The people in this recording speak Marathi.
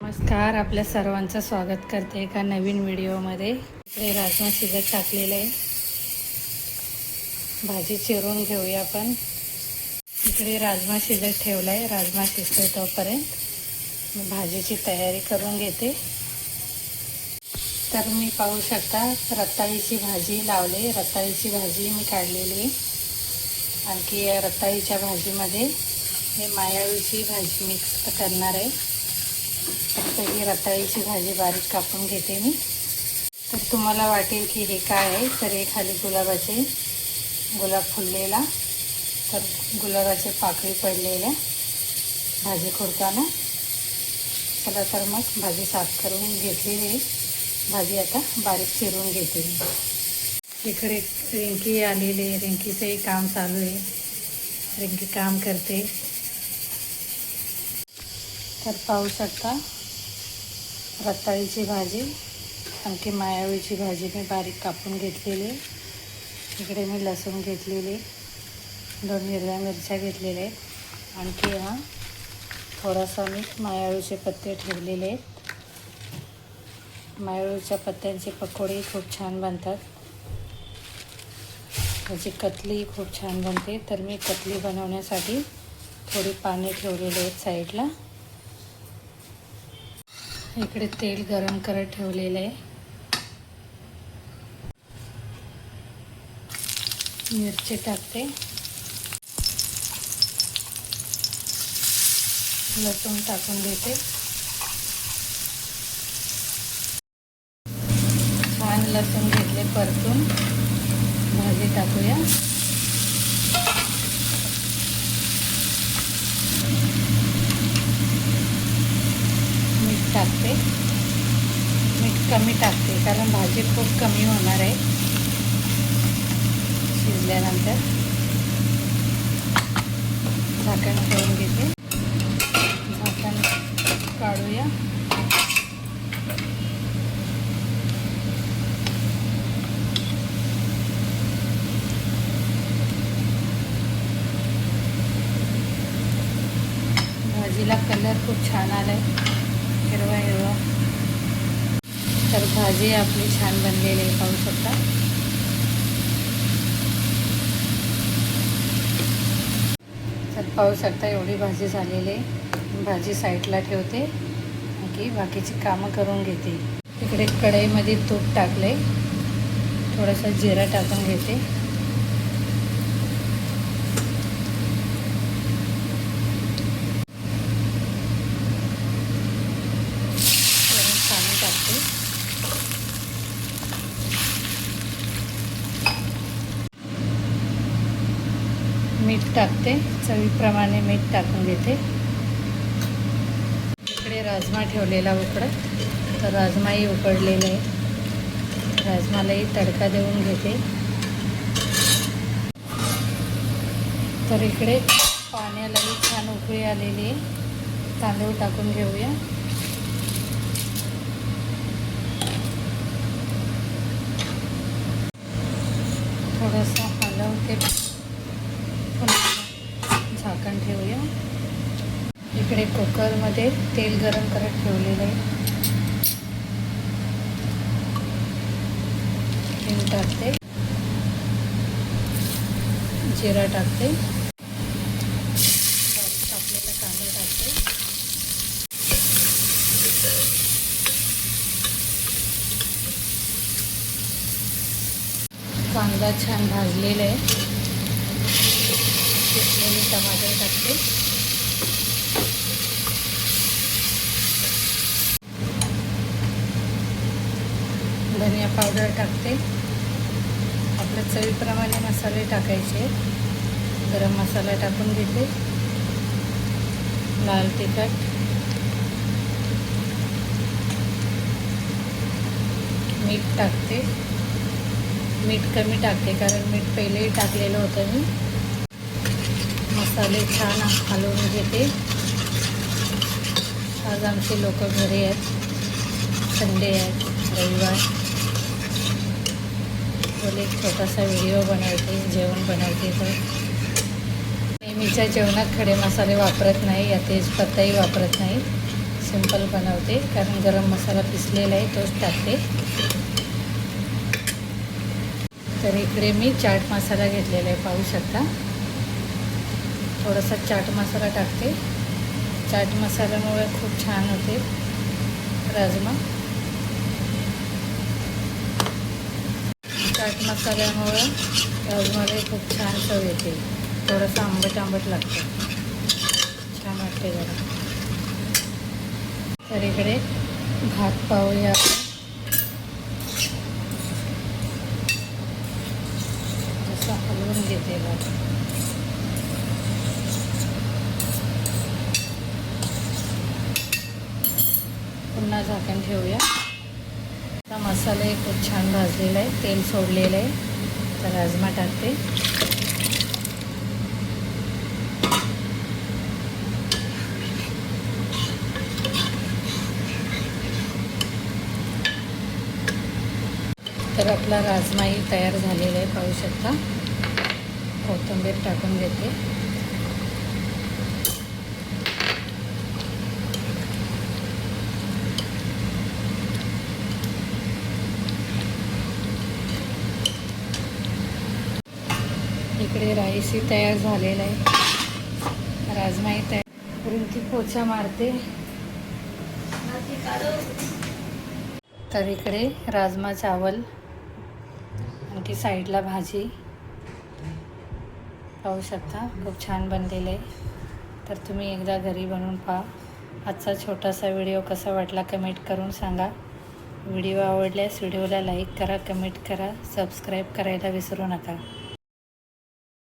नमस्कार, आपल्या सर्वांचं स्वागत करते एका नवीन व्हिडिओमध्ये. इकडे राजमा शिजत टाकलेलं आहे. भाजी चिरून घेऊया आपण. इकडे राजमा शिजत ठेवला आहे. राजमा शिजतोय तोपर्यंत मी भाजीची तयारी करून घेते. तर मी पाहू शकता रताळीची भाजी लावले. रताळीची भाजी मी काढलेली आहे. आणखी या रताळीच्या भाजीमध्ये हे मायाळूची भाजी मिक्स करणार आहे. फक्त ही रताळीची भाजी बारीक कापून घेते मी. तर तुम्हाला वाटेल की हे काय आहे, तर हे खाली गुलाब फुललेला, तर गुलाबाचे पाकळी पडलेल्या भाजी खुडताना. चला तर मग भाजी साफ करून घेतलेली आहे. भाजी आता बारीक चिरून घेते मी. इकडे रिंकी आलेली आहे. रिंकीचंही काम चालू आहे. रिंकी काम करते. तर पाहू शकता रताळीची भाजी आणखी मायाळूची भाजी मी बारीक कापून घेतलेली. इकडे मी लसूण घेतलेले, 2 हिरव्या मिरच्या घेतलेल्या आहेत. आणखी हा थोडासा मी मायाळूचे पत्ते ठेवलेले आहेत. मायाळूच्या पत्त्यांचे पकोडे खूप छान बनतात. त्याची कतली खूप छान बनते. तर मी कतली बनवण्यासाठी थोडी पाने ठेवलेले आहेत साईडला. इकडे तेल गरम करत ठेवलेलं आहे. मिरची टाकते, लसूण टाकून देते. छान लसूण घेतले परतून. भाजी टाकूया. टाकते, मीठ कमी टाकते कारण भाजी खूप कमी होणार आहे शिजल्यानंतर. झाकण ठेवून घेते. झाकण काढूया. भाजीला कलर खूप छान आलाय, हिरवा हिरवा. तर भाजी आपली छान बनलेली आहे, पाहू शकता. तर पाहू शकता एवढी भाजी झालेली आहे. भाजी साईडला ठेवते की बाकीची कामं करून घेते. इकडे कढईमध्ये तूप टाकले, थोडासा जिरा टाकून घेते. मीठ टाकते, चवीप्रमाणे मीठ टाकून घेते. इकडे राजमा ठेवलेला उकडत, तर राजमाही उकडलेला आहे. राजमालाही तडका देऊन घेते. तर इकडे पाण्यालाही छान उकळी आलेली आहे. तांदूळ टाकून घेऊया. थोडंसं हलवते, झाकण ठेवूया. इकडे कुकरमध्ये तेल गरम करत ठेवलेलं आहे. हिंग टाकते, जिरा टाकते, टाकलेला कांदा टाकते. कांदा छान भाजलेला आहे. किसलेले टमाटर टाकते. धनिया पावडर टाकते. आपल्या चवीप्रमाणे मसाले टाकायचे. गरम मसाला टाकून घेते. लाल तिखट, मीठ टाकते. मीठ कमी टाकते कारण मीठ पहिलेही टाकलेलं होतं मी. मसाले छान हलवून घेते. आज आमचे लोक घरी आहेत, संडे आहेत, रविवार. बोले एक छोटासा व्हिडिओ बनवते, जेवण बनवते. तर नेहमीच्या जेवणात खडे मसाले वापरत नाही, या तेजपत्ताही वापरत नाही. सिंपल बनवते, कारण गरम मसाला पिसलेला आहे तोच टाकते. तर इकडे मी चाट मसाला घेतलेला आहे, पाहू शकता. थोडासा चाट मसाला टाकते. चाट मसाल्यामुळे खूप छान होते राजमा. चाट मसाल्यामुळे राजमाला खूप छान चव येते. थोडंसं आंबट लागतं, छान वाटते जरा. तर इकडे भात पाहूया. जसं हलवून घेते भात. पुन्हा झाकण ठेवूया. आता मसाले खूप छान भाजलेला आहे, तेल सोडलेलं आहे. तर राजमा टाकते. तर आपला राजमाही तयार झालेला आहे, पाहू शकता. कोथिंबीर टाकून घेते. इकडे राईसही तयार झालेला आहे, राजमाही तयार करून ती पोछा मारते. तर इकडे राजमा चावल, आणखी साईडला भाजी, पाहू शकता. खूप छान बनलेलं आहे. तर तुम्ही एकदा घरी बनवून पहा. आजचा छोटासा व्हिडिओ कसा वाटला कमेंट करून सांगा. व्हिडिओ आवडल्यास व्हिडिओला लाईक करा, कमेंट करा, सबस्क्राईब करायला विसरू नका.